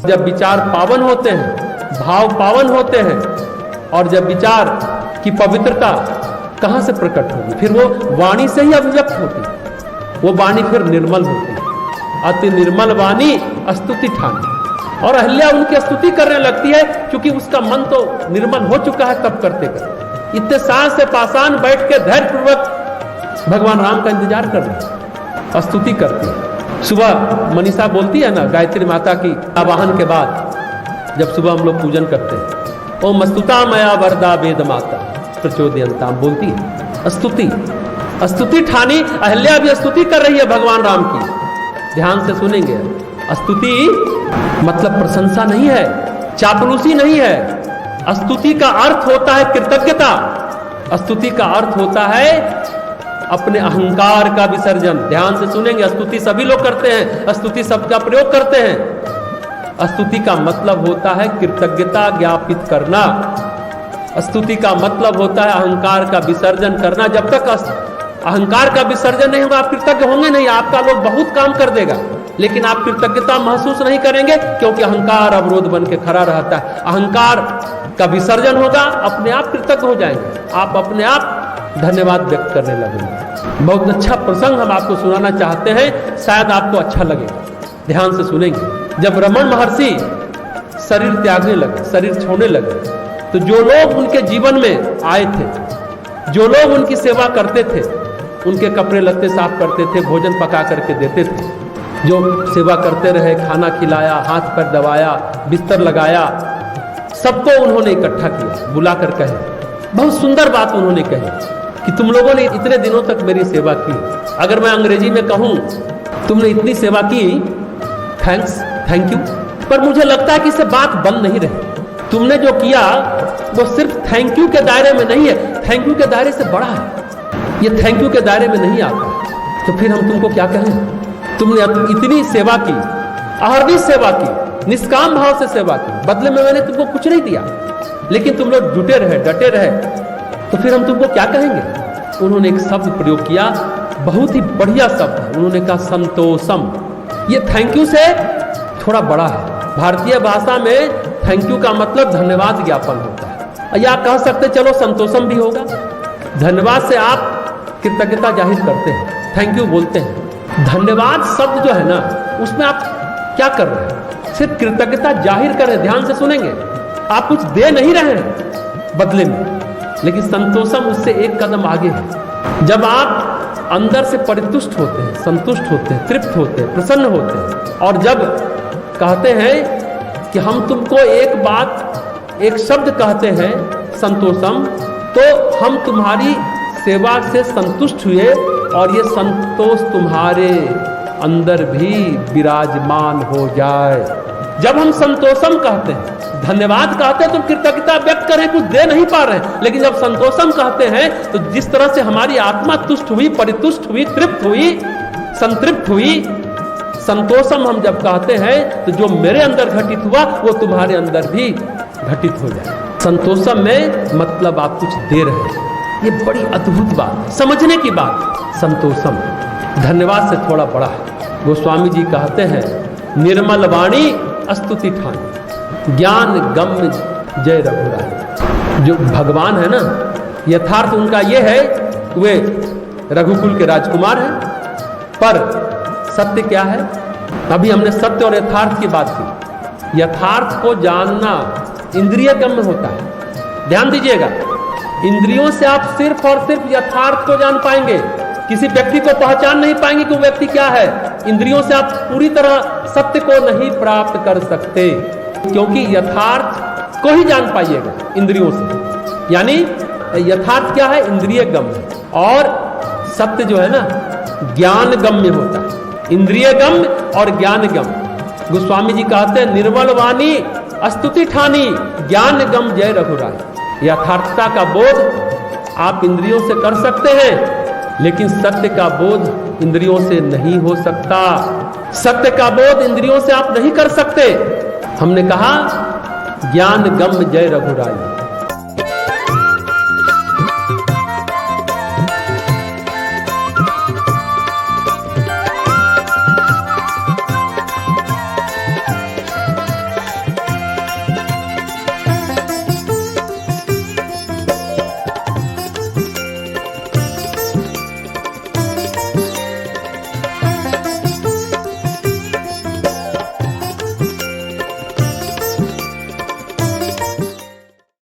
जब विचार पावन होते हैं, भाव पावन होते हैं, और जब विचार की पवित्रता कहां से प्रकट होगी, फिर वो वाणी से ही अभिव्यक्त होती, वो वाणी फिर निर्मल होती। अति निर्मल वाणी स्तुति ठानी, और अहल्या उनकी स्तुति करने लगती है क्योंकि उसका मन तो निर्मल हो चुका है तब करते करते। इतने सांस से पासान बैठ के धैर्यपूर्वक भगवान राम का इंतजार कर रहे, स्तुति करती है। सुबह मनीषा बोलती है ना, गायत्री माता की आवाहन के बाद जब सुबह हम लोग पूजन करते हैं, ओम स्तुता मया वरदा वेद माता प्रचोदयन्ताम बोलती है। स्तुति ठानी, अहल्या भी स्तुति कर रही है भगवान राम की। ध्यान से सुनेंगे, स्तुति मतलब प्रशंसा नहीं है, चापलूसी नहीं है। स्तुति का अर्थ होता है कृतज्ञता। स्तुति का अर्थ होता है अपने अहंकार का विसर्जन। ध्यान से सुनेंगे, स्तुति सभी लोग करते हैं, स्तुति शब्द का प्रयोग करते हैं। स्तुति का मतलब होता है कृतज्ञता ज्ञापित करना। स्तुति का मतलब होता है अहंकार का विसर्जन करना। जब तक अहंकार का विसर्जन नहीं होगा, आप कृतज्ञ होंगे नहीं। आपका लोग बहुत काम कर देगा, लेकिन आप कृतज्ञता महसूस नहीं करेंगे, क्योंकि अहंकार अवरोध बन के खड़ा रहता है। अहंकार का विसर्जन होगा, अपने आप कृतज्ञ हो जाएंगे, आप अपने आप धन्यवाद व्यक्त करने लगेंगे। बहुत अच्छा प्रसंग हम आपको सुनाना चाहते हैं, शायद आपको अच्छा लगेगा। ध्यान से सुनेंगे। जब रमण महर्षि शरीर त्यागने लगे, शरीर छोड़ने लगे, तो जो लोग उनके जीवन में आए थे, जो लोग उनकी सेवा करते थे, उनके कपड़े लत्ते साफ करते थे, भोजन पका करके देते थे, जो सेवा करते रहे, खाना खिलाया, हाथ पैर दबाया, बिस्तर लगाया, सबको उन्होंने इकट्ठा किया, बुलाकर कहे, बहुत सुंदर बात उन्होंने कही कि तुम लोगों ने इतने दिनों तक मेरी सेवा की। अगर मैं अंग्रेजी में कहूं, तुमने इतनी सेवा की, थैंक्स, थैंक यू, पर मुझे लगता है कि इससे बात बंद नहीं रही। तुमने जो किया वो सिर्फ थैंक यू के दायरे में नहीं है, थैंक यू के दायरे से बड़ा है। ये थैंक यू के दायरे में नहीं आता, तो फिर हम तुमको क्या कहें? तुमने इतनी सेवा की, अहर्निश सेवा की, निष्काम भाव से सेवा की, बदले में मैंने तुमको कुछ नहीं दिया, लेकिन तुम लोग जुटे रहे, डटे रहे, तो फिर हम तुमको क्या कहेंगे? उन्होंने एक शब्द प्रयोग किया, बहुत ही बढ़िया शब्द है। उन्होंने कहा संतोषम। ये थैंक यू से थोड़ा बड़ा है। भारतीय भाषा में थैंक यू का मतलब धन्यवाद ज्ञापन होता है, या कह सकते चलो संतोषम भी होगा। धन्यवाद से आप कृतज्ञता जाहिर करते हैं, थैंक यू बोलते हैं। धन्यवाद शब्द जो है ना, उसमें आप क्या कर रहे हैं? सिर्फ कृतज्ञता जाहिर कर रहे हैं। ध्यान से सुनेंगे, आप कुछ दे नहीं रहे हैं बदले में, लेकिन संतोषम उससे एक कदम आगे है। जब आप अंदर से परितुष्ट होते हैं, संतुष्ट होते हैं, तृप्त होते हैं, प्रसन्न होते हैं, और जब कहते हैं कि हम तुमको एक बात, एक शब्द कहते हैं संतोषम, तो हम तुम्हारी सेवा से संतुष्ट हुए, और ये संतोष तुम्हारे अंदर भी विराजमान हो जाए। जब हम संतोषम कहते हैं, धन्यवाद कहते हैं, तो कृतज्ञता व्यक्त करें, कुछ दे नहीं पा रहे हैं, लेकिन जब संतोषम कहते हैं, तो जिस तरह से हमारी आत्मा तुष्ट हुई, परितुष्ट हुई, तृप्त हुई, संतृप्त हुई, संतोषम हम जब कहते हैं, तो जो मेरे अंदर घटित हुआ वो तुम्हारे अंदर भी घटित हो जाए। संतोषम में मतलब आप कुछ दे रहे हैं। ये बड़ी अद्भुत बात, समझने की बात। संतोषम धन्यवाद से थोड़ा बड़ा है। गोस्वामी जी कहते हैं, निर्मल वाणी स्तुति ठानी, ज्ञान गम्य जय रघुराई। जो भगवान है ना, यथार्थ उनका ये है, वे रघुकुल के राजकुमार हैं, पर सत्य क्या है? अभी हमने सत्य और यथार्थ की बात की। यथार्थ को जानना इंद्रिय गम्य होता है। ध्यान दीजिएगा, इंद्रियों से आप सिर्फ और सिर्फ यथार्थ को जान पाएंगे, किसी व्यक्ति को पहचान नहीं पाएंगे कि वो व्यक्ति क्या है। इंद्रियों से आप पूरी तरह सत्य को नहीं प्राप्त कर सकते, क्योंकि यथार्थ को ही जान पाइएगा इंद्रियों से। यानी यथार्थ क्या है? इंद्रिय गम्य, और सत्य जो है ना ज्ञान गम्य होता है। इंद्रिय गम्य और ज्ञान गम्य। गोस्वामी जी कहते हैं, निर्मल वाणी स्तुति ठानी, ज्ञान गम जय रघुराई। यथार्थता का बोध आप इंद्रियों से कर सकते हैं, लेकिन सत्य का बोध इंद्रियों से नहीं हो सकता। सत्य का बोध इंद्रियों से आप नहीं कर सकते। हमने कहा ज्ञान गम जय रघुराई।